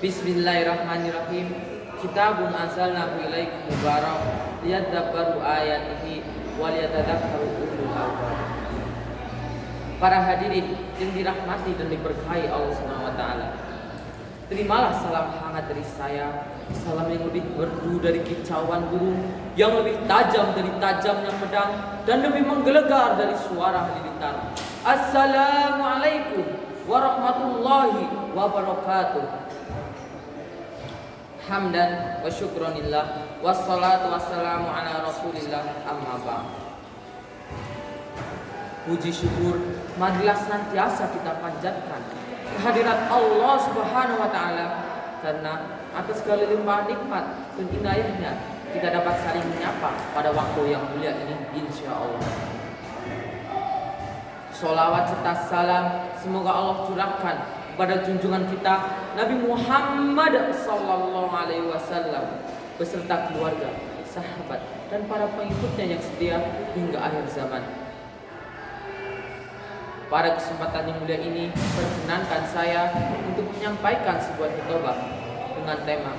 Bismillahirrahmanirrahim. Kitabun anzalnahu ilaikum mubarak liyadabbaru ayatihi wa liyatadzakkaru ulul albab. Para hadirin yang dirahmati dan diberkahi Allah Subhanahu wa taala. Terimalah salam hangat dari saya, salam yang lebih merdu dari kicauan burung, yang lebih tajam dari tajamnya pedang, dan lebih menggelegar dari suara halilintar. Assalamualaikum warahmatullahi wabarakatuh. Hamdan wa syukronillah, wassalatu wassalamu ala rasulillah, amma ba'd. Puji syukur marilah senantiasa kita panjatkan kehadirat Allah Subhanahu wa taala, karena atas segala limpahan nikmat dan inayahnya kita dapat saling menyapa pada waktu yang mulia ini, insya Allah. Sholawat serta salam semoga Allah curahkan pada junjungan kita Nabi Muhammad sallallahu alaihi wasallam beserta keluarga, sahabat, dan para pengikutnya yang setia hingga akhir zaman. Pada kesempatan yang mulia ini, perkenankan saya untuk menyampaikan sebuah khutbah dengan tema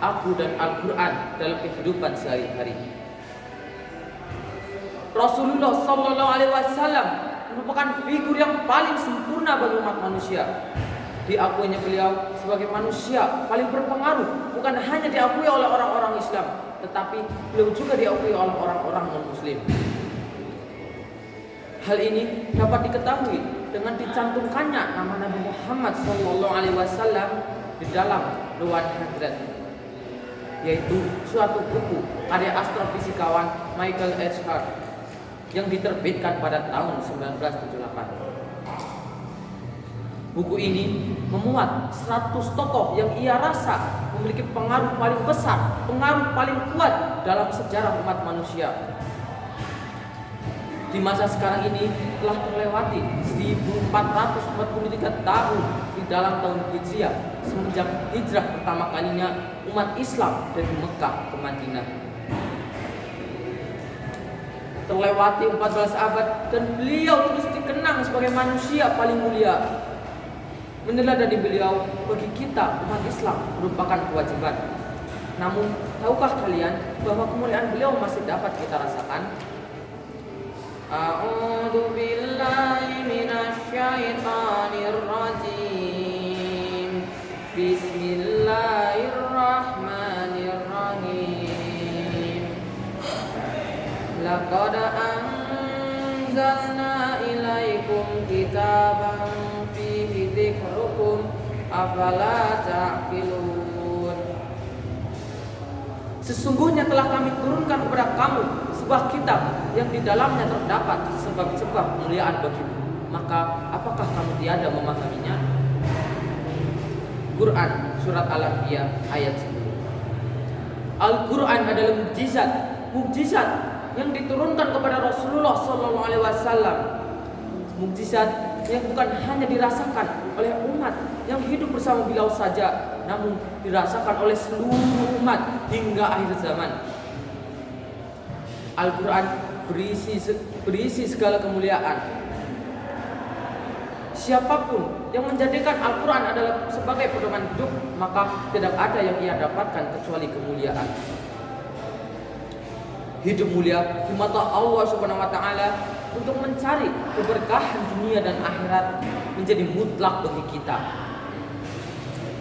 Aku dan Al-Quran dalam kehidupan sehari-hari. Rasulullah sallallahu alaihi wasallam merupakan figur yang paling sempurna bagi umat manusia. Diakuinya beliau sebagai manusia paling berpengaruh, bukan hanya diakui oleh orang-orang Islam, tetapi beliau juga diakui oleh orang-orang non-Muslim. Hal ini dapat diketahui dengan dicantumkannya nama Nabi Muhammad SAW di dalam Ruwan Hadrat, yaitu suatu buku karya astrofisikawan Michael H. Hart yang diterbitkan pada tahun 1978. Buku ini memuat 100 tokoh yang ia rasa memiliki pengaruh paling besar, pengaruh paling kuat dalam sejarah umat manusia. Di masa sekarang ini telah terlewati 1443 tahun di dalam tahun Hijriah semenjak hijrah pertama kalinya umat Islam dari Mekah ke Madinah. Terlewati 14 abad dan beliau terus dikenang sebagai manusia paling mulia. Meneladani beliau bagi kita umat Islam merupakan kewajiban. Namun, tahukah kalian bahwa kemuliaan beliau masih dapat kita rasakan? A'udzu billahi minasy syaithanir rajim. Bismillahirrahmanirrahim. Laqad anzalna ilaikum kitaban fihi dzikrukum afala ta'qilun. Sesungguhnya telah kami turunkan kepada kamu sebuah kitab yang di dalamnya terdapat sebab-sebab kemuliaan bagimu. Maka apakah kamu tiada memahaminya? Quran surat Al-Anbiya ayat 10. Al-Quran adalah mukjizat yang diturunkan kepada Rasulullah SAW. Mukjizat yang bukan hanya dirasakan oleh umat yang hidup bersama beliau saja, namun dirasakan oleh seluruh umat hingga akhir zaman. Al-Quran berisi segala kemuliaan. Siapapun yang menjadikan Al-Quran adalah sebagai pedoman hidup, maka tidak ada yang ia dapatkan kecuali kemuliaan. Hidup mulia di mata Allah Subhanahu wa taala untuk mencari keberkahan dunia dan akhirat menjadi mutlak bagi kita.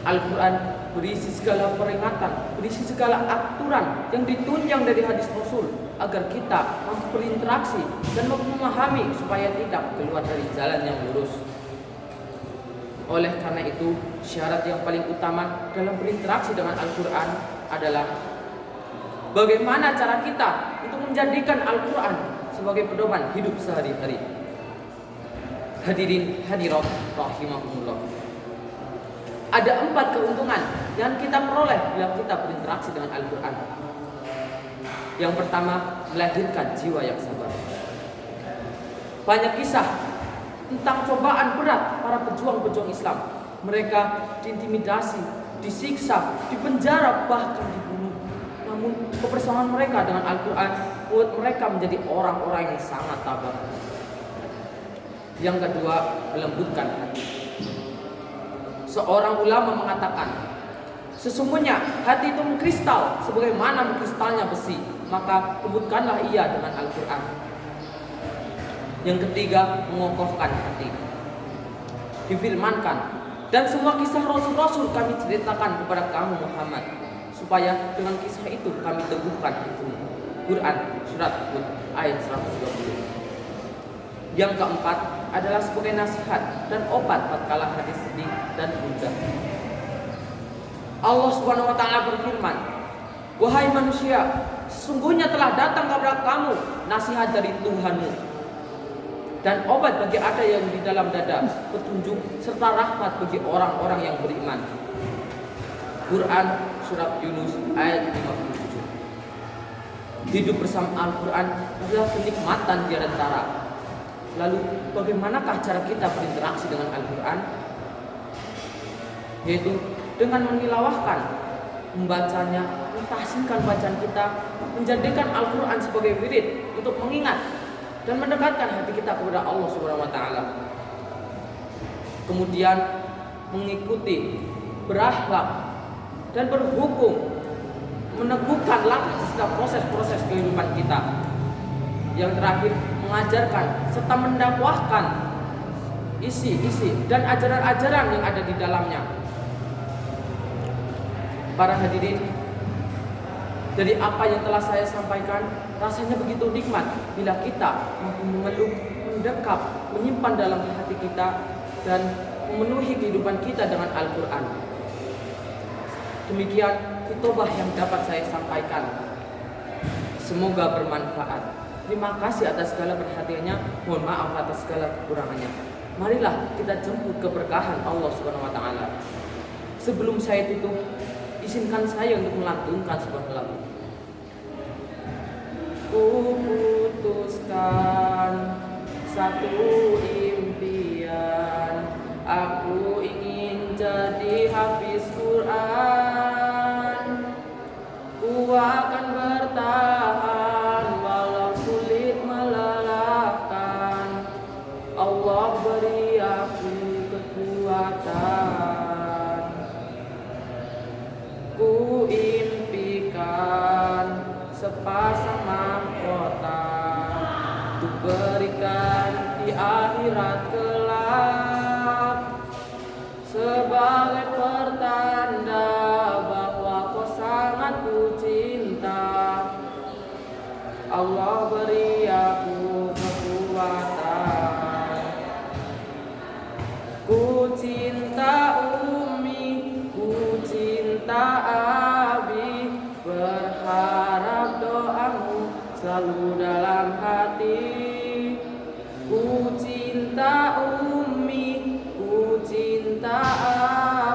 Al-Quran berisi segala peringatan, berisi segala aturan yang ditunjang dari hadis Rasul agar kita mampu berinteraksi dan memahami supaya tidak keluar dari jalan yang lurus. Oleh karena itu, syarat yang paling utama dalam berinteraksi dengan Al-Quran adalah bagaimana cara kita untuk menjadikan Al-Quran sebagai pedoman hidup sehari-hari. Hadirin hadirat rahimahumullah. Ada 4 keuntungan yang kita peroleh bila kita berinteraksi dengan Al-Quran. Yang pertama, melahirkan jiwa yang sabar. Banyak kisah tentang cobaan berat para pejuang-pejuang Islam. Mereka diintimidasi, disiksa, dipenjara, bahkan dibunuh. Namun kebersamaan mereka dengan Al-Quran membuat mereka menjadi orang-orang yang sangat tabah. Yang kedua, melembutkan hati. Seorang ulama mengatakan, Sesungguhnya hati itu mengkristal sebagaimana mengkristalnya besi, maka lembutkanlah ia dengan Al-Quran. Yang ketiga, mengokohkan hati. Difirmankan, dan semua kisah Rasul-Rasul kami ceritakan kepada kamu Muhammad, supaya dengan kisah itu kami teguhkan hatimu. Quran Surat Hud ayat 120. Yang keempat adalah sebagai nasihat dan obat tatkala hati sedih dan gundah. Allah Subhanahu wa taala berfirman, "Wahai manusia, sesungguhnya telah datang kepada kamu nasihat dari Tuhanmu dan obat bagi ada yang di dalam dada, petunjuk serta rahmat bagi orang-orang yang beriman." Quran Surat Yunus ayat 57. Hidup bersama Al-Quran adalah kenikmatan di antara. Lalu bagaimanakah cara kita berinteraksi dengan Al-Quran? Yaitu dengan menilawahkan, membacanya, mentahsinkan bacaan kita, menjadikan Al-Quran sebagai wirid untuk mengingat dan mendekatkan hati kita kepada Allah Subhanahu wa taala. Kemudian mengikuti, berakhlak dan berhukum, meneguhkan langkah setiap proses-proses kehidupan kita. Yang terakhir, mengajarkan serta mendakwahkan isi-isi dan ajaran-ajaran yang ada di dalamnya. Para hadirin, dari apa yang telah saya sampaikan, rasanya begitu nikmat bila kita mampu memeluk, mendekap, menyimpan dalam hati kita dan memenuhi kehidupan kita dengan Al-Quran. Demikian khutbah yang dapat saya sampaikan. Semoga bermanfaat. Terima kasih atas segala perhatiannya. Mohon maaf atas segala kekurangannya. Marilah kita jemput keberkahan Allah Subhanahu wa taala. Sebelum saya tutup, izinkan saya untuk melantunkan sebuah lagu. Ku putuskan satu impian, aku ingin jadi hafiz Quran. Ku akan bertahan walau sulit melelahkan. Allah beri aku kekuatan. Ku impikan sepasang mahkota untuk berikan di akhirat kelak, sebagai pertanda bahwa kau sangat ku cinta. Allah beri aku kekuatan. Ku cinta Umi, ku cinta Abi, berharap doamu selalu dalam hati. Ku cinta Umi, ku cinta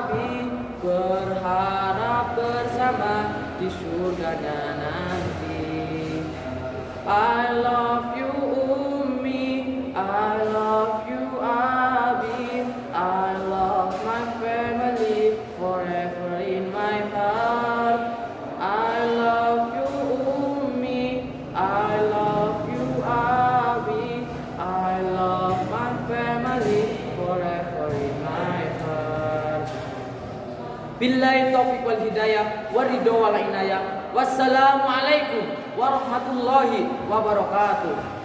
Abi, berharap bersama di surganya nanti. I love you Umi, I love you Abi, I love my family forever in my heart. I love you Umi, I love you Abi, I love my family forever in my heart. Billahi taufiq wal hidayah, waridho wal inayah. Wassalamualaikum warahmatullahi wabarakatuh.